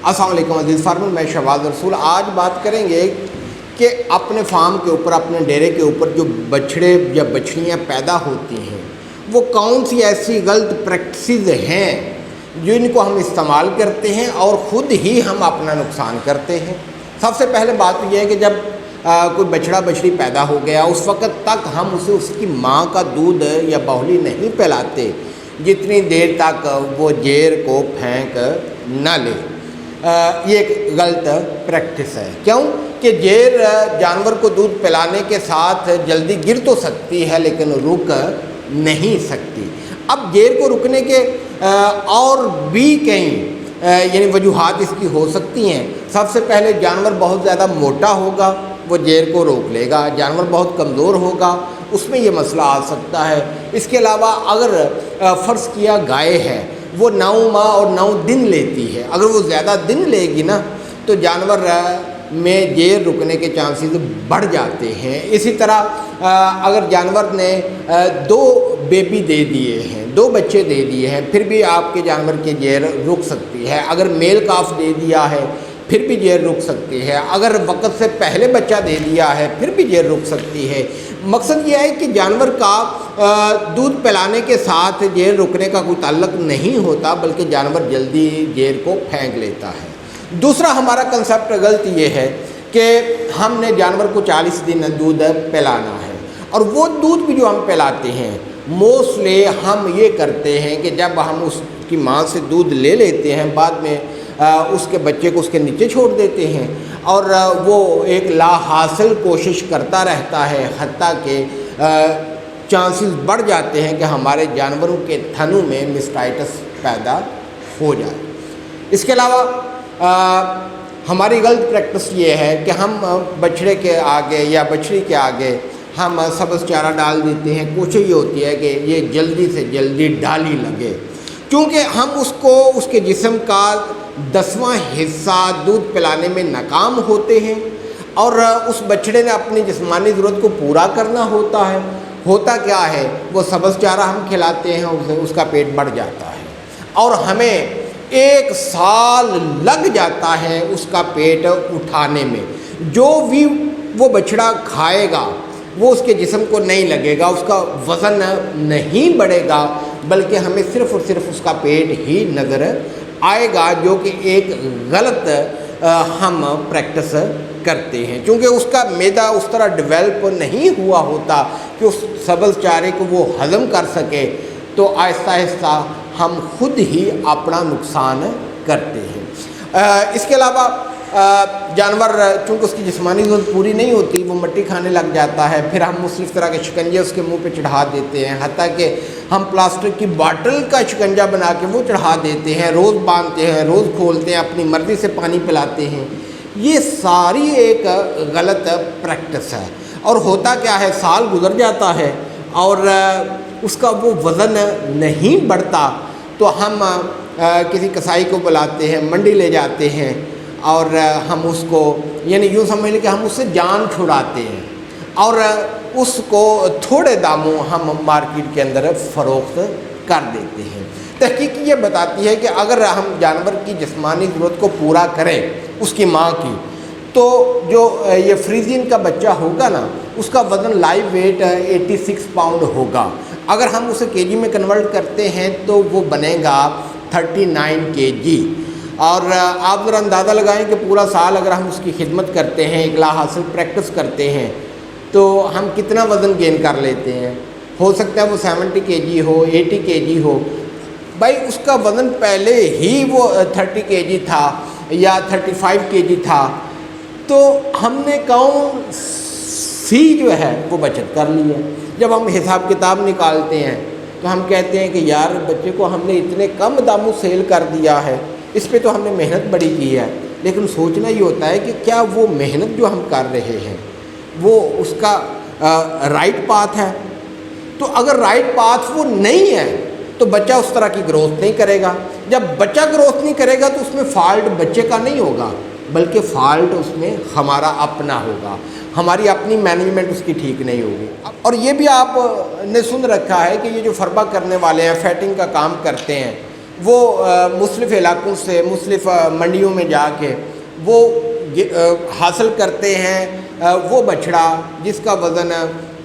अस्सलाम वालेकुम अज़ीज़ फार्मर, मैं शहबाज रसूल। आज बात करेंगे कि अपने फार्म के ऊपर, अपने डेरे के ऊपर जो बछड़े या बछड़ियाँ पैदा होती हैं वो कौन सी ऐसी गलत प्रैक्टिसेस हैं जिनको हम इस्तेमाल करते हैं और ख़ुद ही हम अपना नुकसान करते हैं। सबसे पहले बात तो यह है कि जब कोई बछड़ा बछड़ी पैदा हो गया उस वक़्त तक हम उसे उसकी माँ का दूध या बाहुली नहीं पिलाते जितनी देर तक वो जेर को फेंक न ले। ये एक गलत प्रैक्टिस है। क्यों कि जेर जानवर को दूध पिलाने के साथ जल्दी गिर तो सकती है लेकिन रुक नहीं सकती। अब जेर को रुकने के और भी कई यानी वजूहात इसकी हो सकती हैं। सबसे पहले जानवर बहुत ज़्यादा मोटा होगा, वो जेर को रोक लेगा। जानवर बहुत कमज़ोर होगा, उसमें ये मसला आ सकता है। इसके अलावा अगर फ़र्ज़ किया गाय है, वो 9 माह और 9 दिन लेती है, अगर वो ज़्यादा दिन लेगी ना तो जानवर में जेर रुकने के चांसेस बढ़ जाते हैं। इसी तरह अगर जानवर ने 2 बेबी दे दिए हैं, 2 बच्चे दे दिए हैं, फिर भी आपके जानवर की जेर रुक सकती है। अगर मेल काफ दे दिया है फिर भी जेर रुक सकती है। अगर वक़्त से पहले बच्चा दे दिया है फिर भी जेर रुक सकती है। मकसद यह है कि जानवर का दूध पिलाने के साथ जेर रुकने का कोई ताल्लुक नहीं होता, बल्कि जानवर जल्दी जेर को फेंक लेता है। दूसरा हमारा कंसेप्ट गलत ये है कि हमने जानवर को 40 दिन दूध पिलाना है, और वो दूध भी जो हम पिलाते हैं मोस्टली हम ये करते हैं कि जब हम उसकी माँ से दूध ले लेते हैं बाद में उसके बच्चे को उसके नीचे छोड़ देते हैं और वो एक लाहासिल कोशिश करता रहता है, हत्ता के चांसेस बढ़ जाते हैं कि हमारे जानवरों के थनों में मास्टाइटिस पैदा हो जाए। इसके अलावा हमारी गलत प्रैक्टिस ये है कि हम बछड़े के आगे या बछड़ी के आगे हम सब्ज़ चारा डाल देते हैं। कोशिश ये होती है कि ये जल्दी से जल्दी डाली लगे, क्योंकि हम उसको उसके जिस्म का 10वां हिस्सा दूध पिलाने में नाकाम होते हैं और उस बछड़े ने अपनी जिस्मानी ज़रूरत को पूरा करना होता है। होता क्या है, वो सब्ज़ चारा हम खिलाते हैं, उसका पेट बढ़ जाता है और हमें 1 साल लग जाता है उसका पेट उठाने में। जो भी वो बछड़ा खाएगा वो उसके जिस्म को नहीं लगेगा, उसका वज़न नहीं बढ़ेगा, बल्कि हमें सिर्फ़ और सिर्फ उसका पेट ही नज़र आएगा, जो कि एक गलत हम प्रैक्टिस करते हैं। क्योंकि उसका मैदा उस तरह डेवलप नहीं हुआ होता कि उस सब्ज़ चारे को वो हज़म कर सके, तो आहिस्ता आहिस्ता हम खुद ही अपना नुकसान करते हैं। इसके अलावा जानवर चूँकि उसकी जिस्मानी ज़रूरत पूरी नहीं होती, वो मिट्टी खाने लग जाता है, फिर हम मुख्तलिफ़ तरह के शिकंजे उसके मुंह पे चढ़ा देते हैं, हत्ता कि हम प्लास्टिक की बाटल का शिकंजा बना के वो चढ़ा देते हैं, रोज़ बांधते हैं, रोज़ खोलते हैं, अपनी मर्ज़ी से पानी पिलाते हैं। ये सारी एक गलत प्रैक्टिस है। और होता क्या है, साल गुज़र जाता है और उसका वो वज़न नहीं बढ़ता, तो हम किसी कसाई को बुलाते हैं, मंडी ले जाते हैं और हम उसको यानी यूँ समझ लें कि हम उससे जान छुड़ाते हैं और उसको थोड़े दामों हम मार्केट के अंदर फ़रोख्त कर देते हैं। तहकीक ये बताती है कि अगर हम जानवर की जिस्मानी ज़रूरत को पूरा करें उसकी माँ की, तो जो ये फ्रीजियन का बच्चा होगा ना, उसका वज़न लाइव वेट 86 पाउंड होगा। अगर हम उसे केजी में कन्वर्ट करते हैं तो वो बनेगा 39 केजी। और आप ज़रा अंदाज़ा लगाएं कि पूरा साल अगर हम उसकी खिदमत करते हैं, इकला हासिल प्रैक्टिस करते हैं, तो हम कितना वज़न गेन कर लेते हैं। हो सकता है वो 70 केजी हो, 80 केजी हो। भाई उसका वज़न पहले ही वो 30 केजी था या 35 केजी था, तो हमने कौन सी जो है वो बचत कर ली है। जब हम हिसाब किताब निकालते हैं तो हम कहते हैं कि यार बच्चे को हमने इतने कम दामों सेल कर दिया है, इस पे तो हमने मेहनत बड़ी की है। लेकिन सोचना ये होता है कि क्या वो मेहनत जो हम कर रहे हैं वो उसका राइट पाथ है। तो अगर राइट पाथ वो नहीं है तो बच्चा उस तरह की ग्रोथ नहीं करेगा। जब बच्चा ग्रोथ नहीं करेगा तो उसमें फ़ॉल्ट बच्चे का नहीं होगा, बल्कि फ़ॉल्ट उसमें हमारा अपना होगा, हमारी अपनी मैनेजमेंट उसकी ठीक नहीं होगी। और ये भी आपने सुन रखा है कि ये जो फरबा करने वाले हैं, फैटिंग का काम करते हैं, وہ مختلف علاقوں سے مختلف منڈیوں میں جا کے وہ حاصل کرتے ہیں وہ بچھڑا جس کا وزن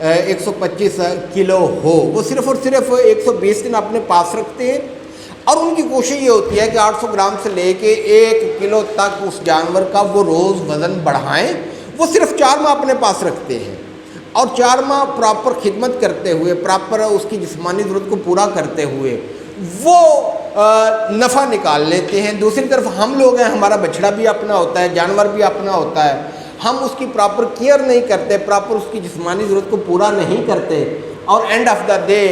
125 کلو ہو، وہ صرف اور صرف 120 دن اپنے پاس رکھتے ہیں، اور ان کی کوشش یہ ہوتی ہے کہ 800 گرام سے لے کے 1 کلو تک اس جانور کا وہ روز وزن بڑھائیں۔ وہ صرف 4 ماہ اپنے پاس رکھتے ہیں، اور 4 ماہ پراپر خدمت کرتے ہوئے، پراپر اس کی جسمانی ضرورت کو پورا کرتے ہوئے وہ نفع نکال لیتے ہیں۔ دوسری طرف ہم لوگ ہیں، ہمارا بچڑا بھی اپنا ہوتا ہے، جانور بھی اپنا ہوتا ہے، ہم اس کی پراپر کیئر نہیں کرتے، پراپر اس کی جسمانی ضرورت کو پورا نہیں کرتے، اور اینڈ آف دا ڈے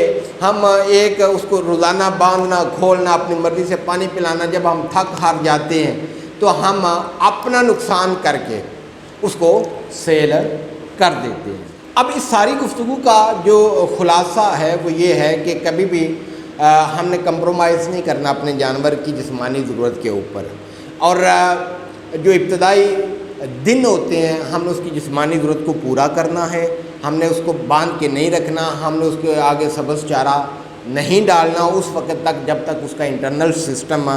ہم ایک اس کو روزانہ باندھنا، کھولنا، اپنی مرضی سے پانی پلانا، جب ہم تھک ہار جاتے ہیں تو ہم اپنا نقصان کر کے اس کو سیل کر دیتے ہیں۔ اب اس ساری گفتگو کا جو خلاصہ ہے وہ یہ ہے کہ کبھی بھی ہم نے کمپرومائز نہیں کرنا اپنے جانور کی جسمانی ضرورت کے اوپر، اور جو ابتدائی دن ہوتے ہیں ہم نے اس کی جسمانی ضرورت کو پورا کرنا ہے، ہم نے اس کو باندھ کے نہیں رکھنا، ہم نے اس کے آگے سبز چارہ نہیں ڈالنا اس وقت تک جب تک اس کا انٹرنل سسٹم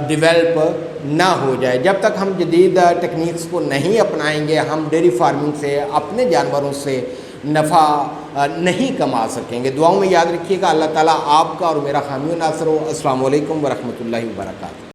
ڈیولپ نہ ہو جائے۔ جب تک ہم جدید ٹیکنیکس کو نہیں اپنائیں گے ہم ڈیری فارمنگ سے، اپنے جانوروں سے نفع نہیں کما سکیں گے۔ دعاؤں میں یاد رکھیے گا۔ اللہ تعالیٰ آپ کا اور میرا حامی و ناصر ہو۔ السلام علیکم ورحمۃ اللہ وبرکاتہ۔